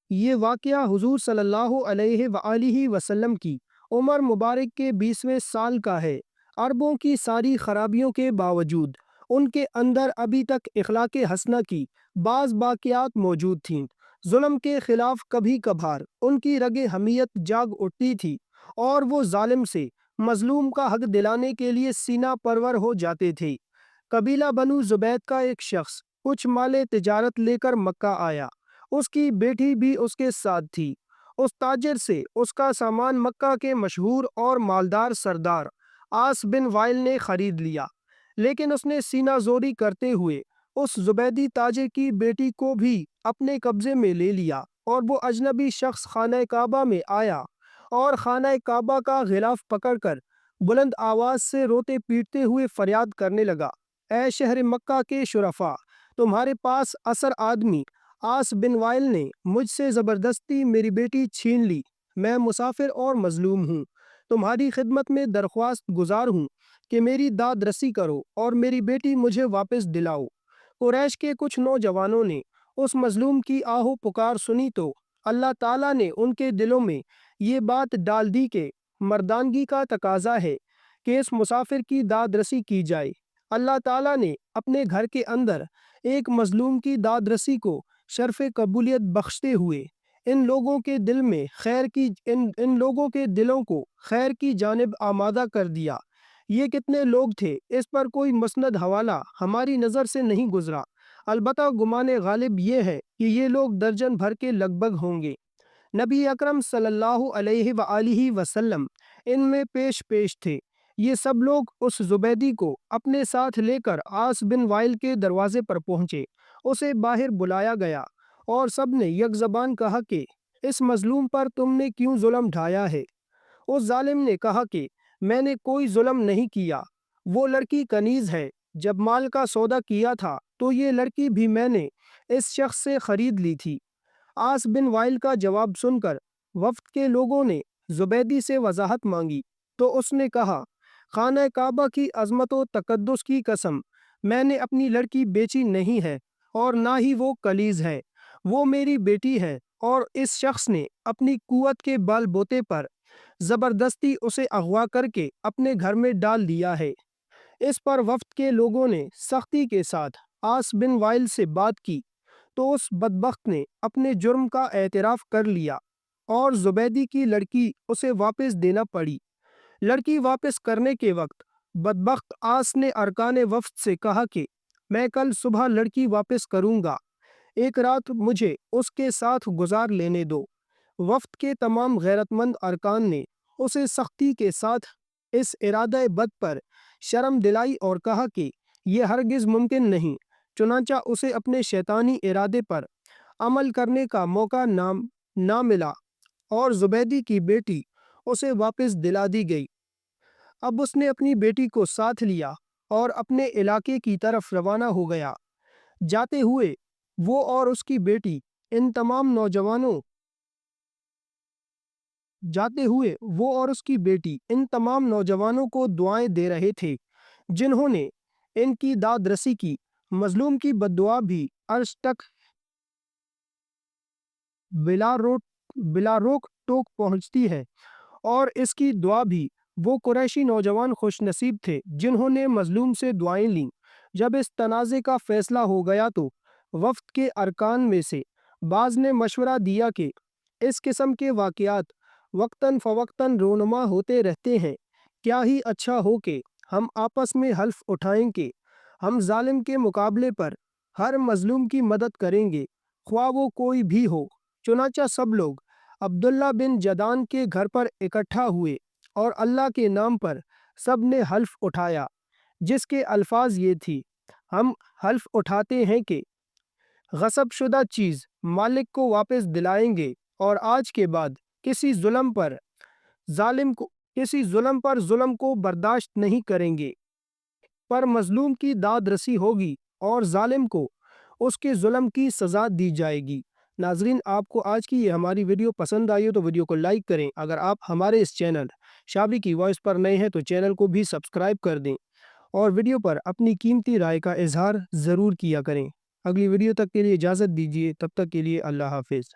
یہ واقعہ حضور صلی اللہ علیہ وآلہ وسلم کی عمر مبارک کے 20ویں سال کا ہے۔ عربوں کی ساری خرابیوں کے باوجود ان کے اندر ابھی تک اخلاق حسنہ کی بعض باقیات موجود تھیں۔ ظلم کے خلاف کبھی کبھار ان کی رگ حمیت جاگ اٹھتی تھی اور وہ ظالم سے مظلوم کا حق دلانے کے لیے سینہ پرور ہو جاتے تھے۔ قبیلہ بنو زبید کا ایک شخص کچھ مال تجارت لے کر مکہ آیا۔ اس کی بیٹی بھی اس کے ساتھ تھی۔ اس تاجر سے اس کا سامان مکہ کے مشہور اور مالدار سردار عاص بن وائل نے خرید لیا، لیکن اس نے سینہ زوری کرتے ہوئے اس زبیدی تاجر کی بیٹی کو بھی اپنے قبضے میں لے لیا، اور وہ اجنبی شخص خانہ کعبہ میں آیا اور خانہ کعبہ کا غلاف پکڑ کر بلند آواز سے روتے پیٹتے ہوئے فریاد کرنے لگا، اے شہر مکہ کے شرفاء، تمہارے پاس اثر آدمی عاص بن وائل نے مجھ سے زبردستی میری بیٹی چھین لی۔ میں مسافر اور مظلوم ہوں، تمہاری خدمت میں درخواست گزار ہوں کہ میری داد رسی کرو اور میری بیٹی مجھے واپس دلاؤ۔ قریش کے کچھ نوجوانوں نے اس مظلوم کی آہو پکار سنی تو اللہ تعالیٰ نے ان کے دلوں میں یہ بات ڈال دی کہ مردانگی کا تقاضا ہے کہ اس مسافر کی داد رسی کی جائے۔ اللہ تعالیٰ نے اپنے گھر کے اندر ایک مظلوم کی داد رسی کو شرف قبولیت بخشتے ہوئے ان لوگوں کے دلوں کو خیر کی جانب آمادہ کر دیا۔ یہ کتنے لوگ تھے اس پر کوئی مسند حوالہ ہماری نظر سے نہیں گزرا، البتہ گمان غالب یہ ہے کہ یہ لوگ درجن بھر کے لگ بھگ ہوں گے۔ نبی اکرم صلی اللہ علیہ وآلہ وسلم ان میں پیش تھے۔ یہ سب لوگ اس زبیدی کو اپنے ساتھ لے کر عاص بن وائل کے دروازے پر پہنچے۔ اسے باہر بلایا گیا اور سب نے یک زبان کہا کہ اس مظلوم پر تم نے کیوں ظلم ڈھایا ہے؟ اس ظالم نے کہا کہ میں نے کوئی ظلم نہیں کیا، وہ لڑکی کنیز ہے۔ جب مال کا سودا کیا تھا تو یہ لڑکی بھی میں نے اس شخص سے خرید لی تھی۔ عاص بن وائل کا جواب سن کر وفد کے لوگوں نے زبیدی سے وضاحت مانگی تو اس نے کہا، خانہ کعبہ کی عظمت و تقدس کی قسم، میں نے اپنی لڑکی بیچی نہیں ہے اور نہ ہی وہ کلیز ہے، وہ میری بیٹی ہے، اور اس شخص نے اپنی قوت کے بال بوتے پر زبردستی اسے اغوا کر کے اپنے گھر میں ڈال دیا ہے۔ اس پر وفد کے لوگوں نے سختی کے ساتھ عاص بن وائل سے بات کی تو اس بدبخت نے اپنے جرم کا اعتراف کر لیا اور زبیدی کی لڑکی اسے واپس دینا پڑی۔ لڑکی واپس کرنے کے وقت بدبخت عاص نے ارکان وفد سے کہا کہ میں کل صبح لڑکی واپس کروں گا، ایک رات مجھے اس کے ساتھ گزار لینے دو۔ وفد کے تمام غیرت مند ارکان نے اسے سختی کے ساتھ اس ارادہ بد پر شرم دلائی اور کہا کہ یہ ہرگز ممکن نہیں، چنانچہ اسے اپنے شیطانی ارادے پر عمل کرنے کا موقع نہ ملا اور زبیدی کی بیٹی اسے واپس دلا دی گئی۔ اب اس نے اپنی بیٹی کو ساتھ لیا اور اپنے علاقے کی طرف روانہ ہو گیا۔ جاتے ہوئے وہ اور اس کی بیٹی ان تمام نوجوانوں کو دعائیں دے رہے تھے جنہوں نے ان کی داد رسی کی۔ مظلوم کی بددعا بھی عرش تک بلا روک ٹوک پہنچتی ہے، اور اس کی دعا بھی وہ قریشی نوجوان خوش نصیب تھے جنہوں نے مظلوم سے دعائیں لیں۔ جب اس تنازع کا فیصلہ ہو گیا تو وفد کے ارکان میں سے بعض نے مشورہ دیا کہ اس قسم کے واقعات وقتاً فوقتاً رونما ہوتے رہتے ہیں، کیا ہی اچھا ہو کہ ہم آپس میں حلف اٹھائیں کہ ہم ظالم کے مقابلے پر ہر مظلوم کی مدد کریں گے، خواہ وہ کوئی بھی ہو۔ چنانچہ سب لوگ عبداللہ بن جدعان کے گھر پر اکٹھا ہوئے اور اللہ کے نام پر سب نے حلف اٹھایا، جس کے الفاظ یہ تھی، ہم حلف اٹھاتے ہیں کہ غصب شدہ چیز مالک کو واپس دلائیں گے اور آج کے بعد کسی ظلم پر ظلم کو برداشت نہیں کریں گے، پر مظلوم کی داد رسی ہوگی اور ظالم کو اس کے ظلم کی سزا دی جائے گی۔ ناظرین، آپ کو آج کی یہ ہماری ویڈیو پسند آئی ہو تو ویڈیو کو لائک کریں۔ اگر آپ ہمارے اس چینل شابی کی وائس پر نئے ہیں تو چینل کو بھی سبسکرائب کر دیں اور ویڈیو پر اپنی قیمتی رائے کا اظہار ضرور کیا کریں۔ اگلی ویڈیو تک کے لیے اجازت دیجیے، تب تک کے لیے اللہ حافظ۔